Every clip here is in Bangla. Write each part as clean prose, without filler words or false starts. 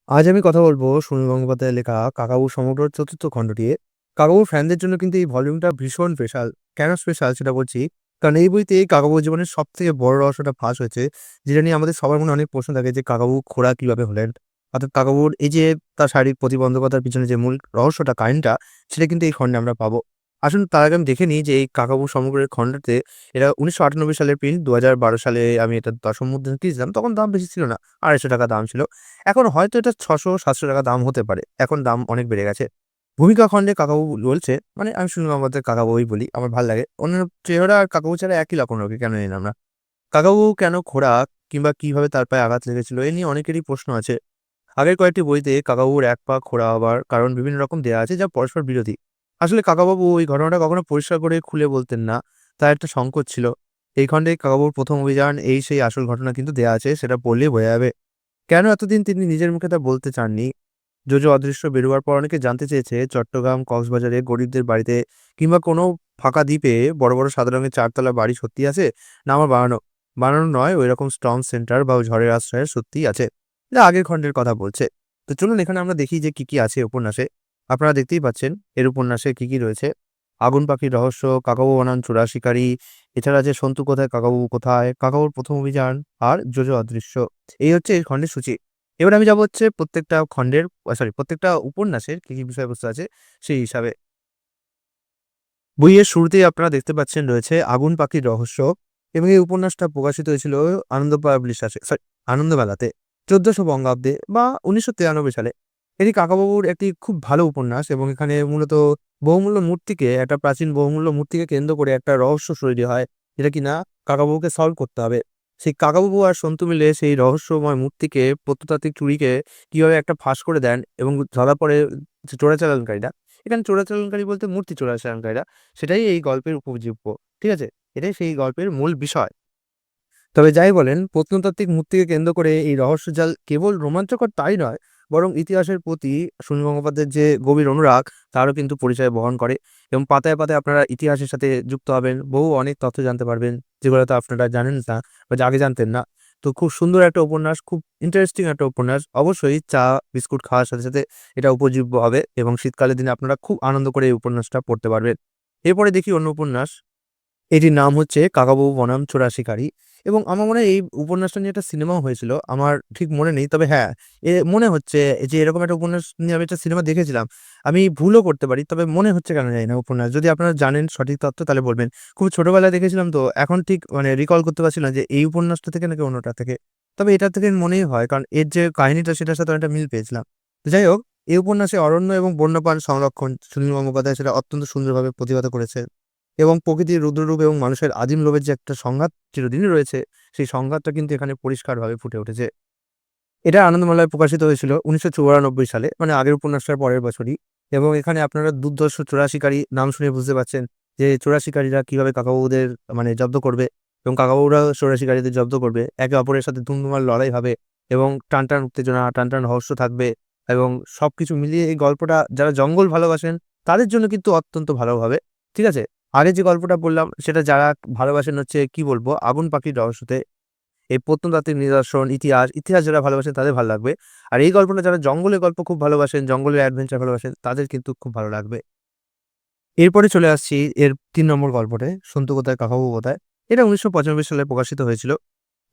আজ আমি কথা বলব সুনীল গঙ্গোপাধ্যায়ের লেখা 'কাকাবাবু সমগ্র' চতুর্থ খণ্ড নিয়ে। 'কাকাবাবুর' ফ্যানদের জন্য কিন্তু এই ভলিউমটা ভীষণ স্পেশাল। কেন স্পেশাল সেটা বলছি। কারণ এই বইতে কাকাবাবুর জীবনের সবথেকে বড় রহস্যটা ফাঁস হয়েছে। যেটা নিয়ে আমাদের সবার মনে অনেক প্রশ্ন থাকে যে কাকাবাবু খোড়া কিভাবে হলেন? অর্থাৎ কাকাবাবুর এই যে তার শারীরিক প্রতিবন্ধকতার পিছনে যে মূল রহস্যটা, কাহিনীটা সেটা কিন্তু এই খণ্ডে আমরা পাবো। আসুন তার আগে আমি দেখে নিই যে এই 'কাকাবাবু সমগ্রের' খণ্ডতে এটা ১৯৯৮ সালের প্রিন্ট। ২০১২ সালে আমি এটা ১০ম মুদ্রণে কিনেছিলাম। তখন দাম বেশি ছিল না। ৳২৫০ দাম ছিল। এখন হয়তো এটা ৳৬০০-৭০০ দাম হতে পারে। এখন দাম অনেক বেড়ে গেছে। ভূমিকা খণ্ডে কাকাবাবু বলছে, মানে আমি শুনলাম আমাদের কাকাবাবুই বলি, আমার ভাল লাগে। অন্যান্য চেহারা আর কাকাবাবু ছাড়া একই লক্ষণ রাখে, কেন জানি না আমরা। কাকাবাবু কেন খোঁড়া কিংবা কিভাবে তার পায়ে আঘাত লেগেছিল এ নিয়ে অনেকেরই প্রশ্ন আছে। আগের কয়েকটি বইতে কাকাবাবুর এক পা খোঁড়া হবার কারণ বিভিন্ন রকম দেয়া আছে যা পরস্পর বিরোধী। আসলে কাকাবাবু ওই ঘটনাটা কখনো পরিষ্কার করে খুলে বলতেন না। তার একটা সংকোচ ছিল। এই খণ্ডে কাকাবাবুর ১ম অভিযান এই সেই আসল ঘটনা কিন্তু দেয়া আছে, সেটা পড়লেই বোঝা যাবে। কেন এতদিন তিনি নিজের মুখে তা বলতে চাননি? জোজো অদৃশ্য বেরোবার পর অনেকে জানতে চেয়েছে চট্টগ্রাম, কক্সবাজারে গরিবদের বাড়িতে কিংবা কোনো ফাঁকা দ্বীপে বড়, বড় সাদা রঙের ৪ তলা বাড়ি সত্যিই আছে? না আমার বানানো? বানানো নয়, ঐরকম স্টর্ম সেন্টার বা ঝড়ের আশ্রয় সত্যিই আছে। যা আগের খণ্ডের কথা বলছে। তো চলুন এখানে আমরা দেখি যে কি আছে উপন্যাসে। আপনারা দেখতেই পাচ্ছেন এর উপন্যাসে কি রয়েছে। আগুন পাখির রহস্য, কাকাবাবু বনাম চোরা শিকারী, এছাড়া আছে সন্তু কোথায়, কাকাবাবু কোথায়, কাকাবাবুর ১ম অভিযান আর জোজো অদৃশ্য। এই হচ্ছে এই খণ্ডের সূচি। এবার আমি যাবো হচ্ছে প্রত্যেকটা খণ্ডের প্রত্যেকটা উপন্যাসের কি বিষয়বস্তু আছে সেই হিসাবে। বইয়ের শুরুতেই আপনারা দেখতে পাচ্ছেন রয়েছে 'আগুন পাখির রহস্য' এবং এই উপন্যাসটা প্রকাশিত হয়েছিল আনন্দ পাবলিশার্সে আনন্দমেলাতে ১৪০০ বঙ্গাব্দে বা ১৯৯৩ সালে। এটি কাকাবাবুর একটি খুব ভালো উপন্যাস এবং এখানে মূলত একটা প্রাচীন বহুমূল্য মূর্তিকে কেন্দ্র করে একটা রহস্য তৈরি হয়, যেটা কিনা কাকাবাবুকে সলভ করতে হবে। সেই কাকাবাবু আর সন্তু মিলে সেই রহস্যময় মূর্তিকে, প্রত্নতাত্ত্বিক চুরিকে কিভাবে একটা ফাঁস করে দেন এবং ধরা পড়ে যে চোরাচালানকারীরা, এখানে চোরাচালানকারী বলতে মূর্তি চোরাচালানকারীরা, সেটাই এই গল্পের উপজীব্য। ঠিক আছে? এটাই সেই গল্পের মূল বিষয়। তবে যাই বলেন, প্রত্নতাত্ত্বিক মূর্তিকে কেন্দ্র করে এই রহস্যজাল কেবল রোমাঞ্চকর তাই নয়, বরং ইতিহাসের প্রতি সুনীল গঙ্গোপাধ্যায়ের যে গভীর অনুরাগ, তারও কিন্তু পরিচয় বহন করে এবং পাতায়, পাতায় আপনারা ইতিহাসের সাথে যুক্ত হবেন। বহু অনেক তথ্য জানতে পারবেন, যেগুলো হয়তো আপনারা জানেন না বা আগে জানতেন না। তো খুব সুন্দর একটা উপন্যাস, খুব ইন্টারেস্টিং একটা উপন্যাস। অবশ্যই চা, বিস্কুট খাওয়ার সাথে, সাথে এটা উপজীব্য হবে এবং শীতকালের দিনে আপনারা খুব আনন্দ করে এই উপন্যাসটা পড়তে পারবেন। এরপরে দেখি অন্য উপন্যাস। এটির নাম হচ্ছে 'কাকাবাবু বনাম চোরা শিকারী' এবং আমার মনে হয় এই উপন্যাসটা নিয়ে একটা সিনেমাও হয়েছিল। আমার ঠিক মনে নেই। তবে হ্যাঁ, মনে হচ্ছে যে এরকম একটা উপন্যাস নিয়ে আমি একটা সিনেমা দেখেছিলাম। আমি ভুলও করতে পারি। তবে মনে হচ্ছে কেন জানি না উপন্যাস। যদি আপনারা জানেন সঠিক তথ্য তাহলে বলবেন। খুব ছোটবেলায় দেখেছিলাম তো এখন ঠিক মানে রিকল করতে পারছি না যে এই উপন্যাসটা থেকে নাকি অন্যটা থেকে। তবে এটা থেকে মনেই হয়, কারণ এর যে কাহিনীটা সেটার সাথে অনেকটা মিল পেয়েছিলাম। তো যাই হোক, এই উপন্যাসে অরণ্য এবং বন্যপ্রাণ সংরক্ষণ সুনীল গঙ্গোপাধ্যায় সেটা অত্যন্ত সুন্দরভাবে প্রতিপাদন করেছেন। এবং প্রকৃতির রুদ্ররূপ এবং মানুষের আদিম লোভের যে একটা সংঘাত চিরদিনই রয়েছে, সেই সংঘাতটা কিন্তু এখানে পরিষ্কারভাবে ফুটে উঠেছে। এটা আনন্দমেলায় প্রকাশিত হয়েছিল ১৯৯৪ সালে, মানে আগের উপন্যাসটার পরের বছরই। এবং এখানে আপনারা দুর্ধর্ষ চোরা শিকারী নাম শুনে বুঝতে পারছেন যে চোরা শিকারীরা কিভাবে কাকাবাবুদের মানে জব্দ করবে এবং কাকাবাবুরা চোরা শিকারীদের জব্দ করবে। একে অপরের সাথে ধুন্ধুমার লড়াই হবে এবং টানটান উত্তেজনা, টানটান রহস্য থাকবে এবং সবকিছু মিলিয়ে এই গল্পটা যারা জঙ্গল ভালোবাসেন তাদের জন্য কিন্তু অত্যন্ত ভালো হবে। ঠিক আছে? আগে যে গল্পটা বললাম সেটা যারা ভালোবাসেন হচ্ছে কি বলবো, আগুন পাখির রহস্যতে এই প্রত্নতাত্ত্বিক নিদর্শন, ইতিহাস যারা ভালোবাসেন তাদের ভালো লাগবে। আর এই গল্পটা যারা জঙ্গলের গল্প খুব ভালোবাসেন, জঙ্গলের অ্যাডভেঞ্চার ভালোবাসেন তাদের কিন্তু খুব ভালো লাগবে। এরপরে চলে আসছি এর ৩ নম্বর গল্পটায়, 'সন্তু কোথায় কাকাবাবু কোথায়?' এটা ১৯৯৫ সালে প্রকাশিত হয়েছিল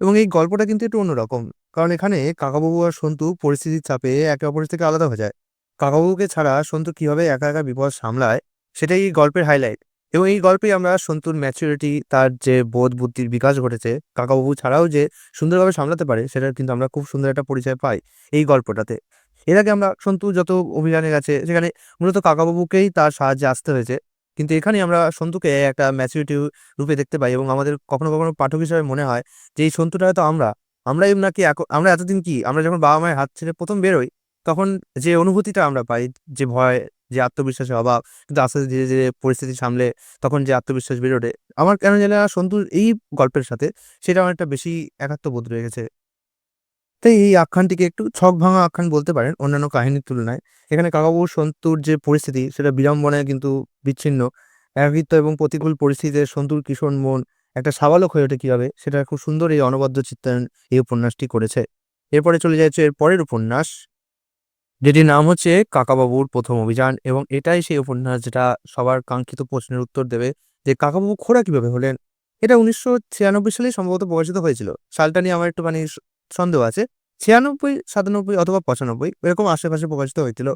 এবং এই গল্পটা কিন্তু একটু অন্যরকম। কারণ এখানে কাকাবাবু আর সন্তু পরিস্থিতির চাপে একে অপরের থেকে আলাদা হয়ে যায়। কাকাবাবুকে ছাড়া সন্তু কিভাবে একা, একা বিপদ সামলায় সেটাই এই গল্পের হাইলাইট এবং এই গল্পেই আমরা সন্তুর ম্যাচুরিটি, তার যে বোধ বুদ্ধির বিকাশ ঘটেছে, কাকাবাবু ছাড়াও যে সুন্দরভাবে সামলাতে পারে সেটার কিন্তু আমরা খুব সুন্দর একটা পরিচয় পাই এই গল্পটাতে। এর আগে আমরা সন্তু যত অভিযানে গেছে সেখানে মূলত কাকাবাবুকেই তার সাহায্যে আসতে হয়েছে। কিন্তু এখানে আমরা সন্তুকে একটা ম্যাচুরিটি রূপে দেখতে পাই এবং আমাদের কখনো, কখনো পাঠক হিসেবে মনে হয় যে এই সন্তুটা হয়তো আমরাই নাকি আমরা এতদিন কি আমরা যখন বাবা-মায়ের হাত ছেড়ে ১ম বেরোই, তখন যে অনুভূতিটা আমরা পাই, যে ভয়, যে আত্মবিশ্বাসের অভাব, কিন্তু আস্তে, আস্তে ধীরে, ধীরে পরিস্থিতি সামলে তখন যে আত্মবিশ্বাস বেড়ে ওঠে, আমার কেন জানি না সন্তুর এই গল্পের সাথে সেটা অনেকটা বেশি একাত্মবোধ রয়ে গেছে। তাই এই আখ্যানটিকে একটু ছক-ভাঙা আখ্যান বলতে পারেন অন্যান্য কাহিনীর তুলনায়। এখানে কাকাবাবু সন্তুর যে পরিস্থিতি সেটা বিড়ম্বনায় কিন্তু বিচ্ছিন্ন। একাকিত্ব এবং প্রতিকূল পরিস্থিতিতে সন্তুর কিশোর মন একটা সাবালক হয়ে ওঠে কিভাবে, সেটা খুব সুন্দর এই অনবদ্য চিত্রায়ন এই উপন্যাসটি করেছে। এরপরে চলে যাচ্ছে এর পরের উপন্যাস। যেটির নাম হচ্ছে কাকাবাবুর প্রথম অভিযান, এবং এটাই সেই উপন্যাস যেটা সবার কাঙ্ক্ষিত প্রশ্নের উত্তর দেবে যে কাকাবাবু খোঁড়া কিভাবে হলেন। এটা 1996 সালেই সম্ভবত প্রকাশিত হয়েছিল। সালটা নিয়ে আমার একটুখানি সন্দেহ আছে। 96, 97 অথবা 95 এরকম আশেপাশে প্রকাশিত হয়েছিল।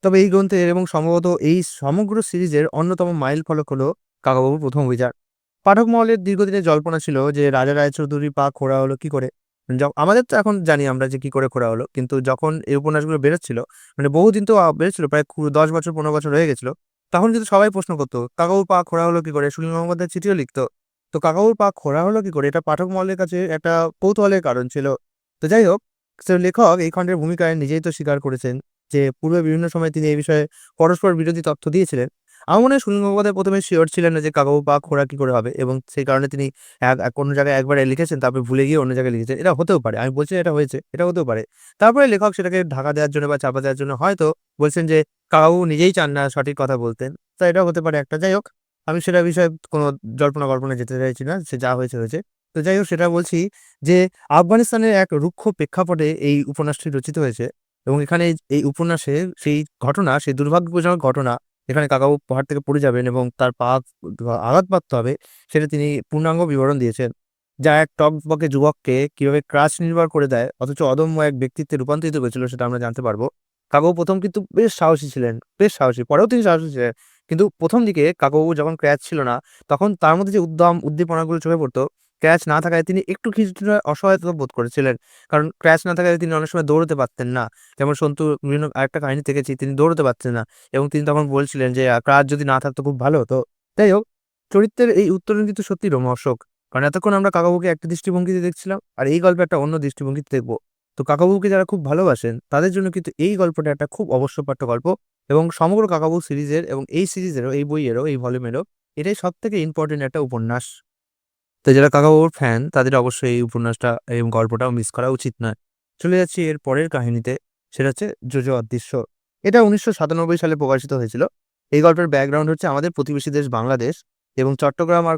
তবে এই গ্রন্থের এবং সম্ভবত এই সমগ্র সিরিজের অন্যতম মাইল ফলক হলো কাকাবাবুর প্রথম অভিযান। পাঠক মহলের দীর্ঘদিনের জল্পনা ছিল যে রাজা রায়চৌধুরীর পা খোঁড়া হলো কি করে। আমাদের তো এখন জানি আমরা যে কি করে খোঁড়া হলো, কিন্তু যখন এই উপন্যাসগুলো বেরোচ্ছিল, মানে বহুদিন তো বেরোচ্ছিল, প্রায় 10 বছর 15 বছর হয়ে গেছিল, তখন কিন্তু সবাই প্রশ্ন করতো কাকাবুর পা খোঁড়া হলো কি করে, সুনীল গঙ্গোপাধ্যায় চিঠিও লিখতো। তো কাকাবুর পা খোঁড়া হলো কি করে, এটা পাঠক মহলের কাছে একটা কৌতূহলের কারণ ছিল। তো যাই হোক, লেখক এই খণ্ডের ভূমিকায় নিজেই তো স্বীকার করেছেন যে পূর্বে বিভিন্ন সময় তিনি এই বিষয়ে পরস্পর বিরোধী তথ্য দিয়েছিলেন। আমার মনে হয় সুনীল গঙ্গোপাধ্যায় ১ম এ সিওর ছিলেন না যে কাকাবাবু পা খোঁড়া কি করে হবে, এবং সেই কারণে তিনি কোনো জায়গায় একবারে লিখেছেন, তারপরে ভুলে গিয়ে অন্য জায়গায় লিখেছেন। এটা হতেও পারে। আমি বলছি না এটা হয়েছে, এটা হতেও পারে। তারপরে লেখক সেটাকে ঢাকা দেওয়ার জন্য বা চাপা দেওয়ার জন্য হয়তো বলছেন যে কাকাবাবু নিজেই চান না সঠিক কথা বলতেন। তো এটাও হতে পারে একটা। যাই হোক, আমি সেটার বিষয়ে কোনো জল্পনা-কল্পনায় যেতে চাইছি না। সে যা হয়েছে, হয়েছে। তো যাই হোক, সেটা বলছি যে আফগানিস্তানের এক রুক্ষ প্রেক্ষাপটে এই উপন্যাসটি রচিত হয়েছে, এবং এখানে এই উপন্যাসে সেই ঘটনা, সেই দুর্ভাগ্যজনক ঘটনা, যেখানে কাকাবাবু পাহাড় থেকে পড়ে যাবেন এবং তার পা আঘাতপ্রাপ্ত হবে, সেটা তিনি পূর্ণাঙ্গ বিবরণ দিয়েছেন। যা এক টগবগে যুবককে কিভাবে ক্রাশ নির্ভর করে দেয়, অথচ অদম্য এক ব্যক্তিত্বে রূপান্তরিত করেছিল, সেটা আমরা জানতে পারবো। কাকাবাবু ১ম কিন্তু বেশ সাহসী ছিলেন, বেশ সাহসী। পরেও তিনি সাহসী ছিলেন। কিন্তু ১ম দিকে কাকাবাবু যখন ক্র্যাচ ছিল না, তখন তার মধ্যে যে উদ্যম, উদ্দীপনাগুলো চোখে পড়তো, ক্র্যাচ না থাকায় তিনি একটু কিছুটা অসহায়তা বোধ করেছিলেন। কারণ ক্র্যাচ না থাকায় তিনি অনেক সময় দৌড়তে পারতেন না। যেমন সন্তু বিভিন্ন আরেকটা কাহিনী দেখেছি, তিনি দৌড়তে পারতেন না, এবং তিনি তখন বলছিলেন যে ক্রাচ যদি না থাকতো খুব ভালো হতো। যাই হোক, চরিত্রের এই উত্তরণ কিন্তু সত্যিই রোমহর্ষক। কারণ এতক্ষণ আমরা কাকাবাবুকে একটা দৃষ্টিভঙ্গিতে দেখছিলাম, আর এই গল্পে একটা অন্য দৃষ্টিভঙ্গিতে দেখব। তো কাকাবাবুকে যারা খুব ভালোবাসেন, তাদের জন্য কিন্তু এই গল্পটা একটা খুব অবশ্যপাঠ্য গল্প, এবং সমগ্র কাকাবাবু সিরিজের এবং এই সিরিজেরও, এই বইয়েরও, এই ভলিউমেরও এটাই সবথেকে ইম্পোর্টেন্ট একটা উপন্যাস। তো যারা কাকাবাবুর ফ্যান, তাদের অবশ্যই এই উপন্যাসটা এবং গল্পটাও মিস করা উচিত নয়। চলে যাচ্ছি এর পরের কাহিনীতে। সেটা হচ্ছে জোজো অদৃশ্য। এটা ১৯৯৭ সালে প্রকাশিত হয়েছিল। এই গল্পের ব্যাকগ্রাউন্ড হচ্ছে আমাদের প্রতিবেশী দেশ বাংলাদেশ, এবং চট্টগ্রাম আর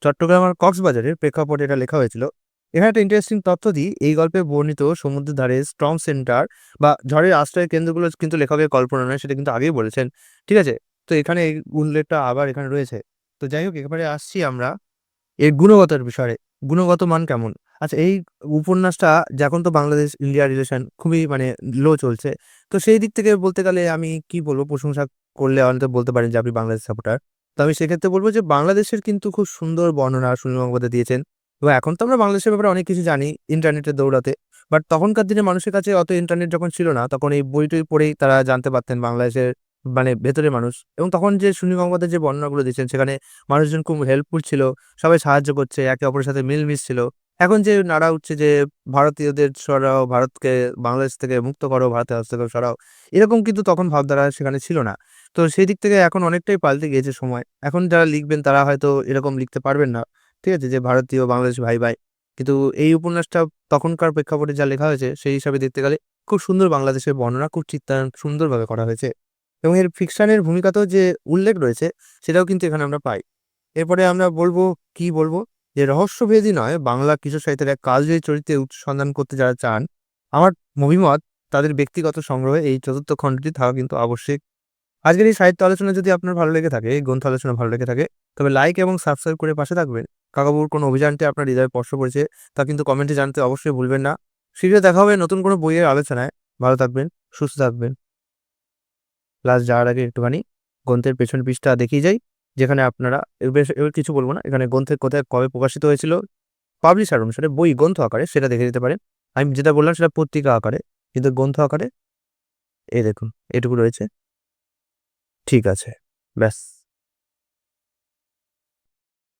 চট্টগ্রাম আর কক্সবাজারের প্রেক্ষাপটে এটা লেখা হয়েছিল। এখানে একটা ইন্টারেস্টিং তথ্য দিই, এই গল্পে বর্ণিত সমুদ্রের ধারে স্টর্ম সেন্টার বা ঝড়ের আশ্রয় কেন্দ্রগুলো কিন্তু লেখকের কল্পনা নয়, সেটা কিন্তু আগেই বলেছেন। ঠিক আছে? তো এখানে এই উল্লেখটা আবার এখানে রয়েছে। তো যাই হোক, এবারে আসছি আমরা এর গুণগত বিষয়ে। গুণগত মান কেমন? আচ্ছা, এই উপন্যাসটা যে এখন তো বাংলাদেশ ইন্ডিয়া রিলেশন খুবই মানে লো চলছে। তো সেই দিক থেকে বলতে গেলে আমি কি বলব, প্রশংসা করলে অনেকে বলতে পারেন যে আপনি বাংলাদেশ সাপোর্টার। তো আমি সেক্ষেত্রে বলব যে বাংলাদেশের কিন্তু খুব সুন্দর বর্ণনা সুনীল গঙ্গোপাধ্যায় দিয়েছেন। এবং এখন তো আমরা বাংলাদেশের ব্যাপারে অনেক কিছু জানি ইন্টারনেটের দৌড়াতে। বাট তখনকার দিনে মানুষের কাছে অত ইন্টারনেট যখন ছিল না, তখন এই বই-টই পড়েই তারা জানতে পারতেন বাংলাদেশের মানে ভেতরের মানুষ। এবং তখন যে সুনীল গঙ্গোপাধ্যায় যে বর্ণনাগুলো দিয়েছেন, সেখানে মানুষজন খুব হেল্পফুল ছিল। সবাই সাহায্য করছে, একে অপরের সাথে মিলমিশ ছিল। এখন যে নাড়া উঠছে যে ভারতীয়দের সরাও, ভারতকে বাংলাদেশ থেকে মুক্ত করো, ভারতের হস্তক্ষেপ সরাও। এরকম কিন্তু তখন ভাবধারা সেখানে ছিল না। তো সেই দিক থেকে এখন অনেকটাই পাল্টে গিয়েছে সময়। এখন যারা লিখবেন তারা হয়তো এরকম লিখতে পারবেন না। ঠিক আছে? যে ভারতীয় বাংলাদেশ ভাই, ভাই। কিন্তু এই উপন্যাসটা তখনকার প্রেক্ষাপটে যা লেখা হয়েছে, সেই হিসাবে দেখতে গেলে খুব সুন্দর বাংলাদেশের বর্ণনা, খুব চিত্রায়ন সুন্দরভাবে করা হয়েছে। এবং এর ফিকশনের ভূমিকাতেও যে উল্লেখ রয়েছে, সেটাও কিন্তু এখানে আমরা পাই। এরপরে আমরা কি বলবো? যে রহস্যভেদী নয়, বাংলা কিশোর সাহিত্যের এক কালজয়ী চরিত্রের সন্ধান করতে যারা চান, আমার অভিমত তাদের ব্যক্তিগত সংগ্রহে এই ৪র্থ খণ্ডটি থাকা কিন্তু আবশ্যিক। আজকের এই সাহিত্য আলোচনা যদি আপনার ভালো লেগে থাকে, এই গ্রন্থ আলোচনা ভালো লেগে থাকে, তবে লাইক এবং সাবস্ক্রাইব করে পাশে থাকবেন। কাকাবাবুর কোনো অভিযানটি আপনার হৃদয়ে স্পর্শ করেছে, তা কিন্তু কমেন্টে জানাতে অবশ্যই ভুলবেন না। শীঘ্রই দেখা হবে নতুন কোনো বইয়ের আলোচনায়। ভালো থাকবেন, সুস্থ থাকবেন। লাস্ট যাওয়ার আগে একটুখানি গ্রন্থের পেছন পৃষ্ঠা দেখিয়ে যাই, যেখানে আপনারা এবার কিছু বলব না। এখানে গ্রন্থের কোথায় কবে প্রকাশিত হয়েছিল, পাবলিশার অনুসারে বই গ্রন্থ আকারে সেটা দেখে দিতে পারেন। আমি যেটা বললাম সেটা পত্রিকা আকারে, কিন্তু গ্রন্থ আকারে এই দেখুন এটুকু রয়েছে। ঠিক আছে, ব্যাস।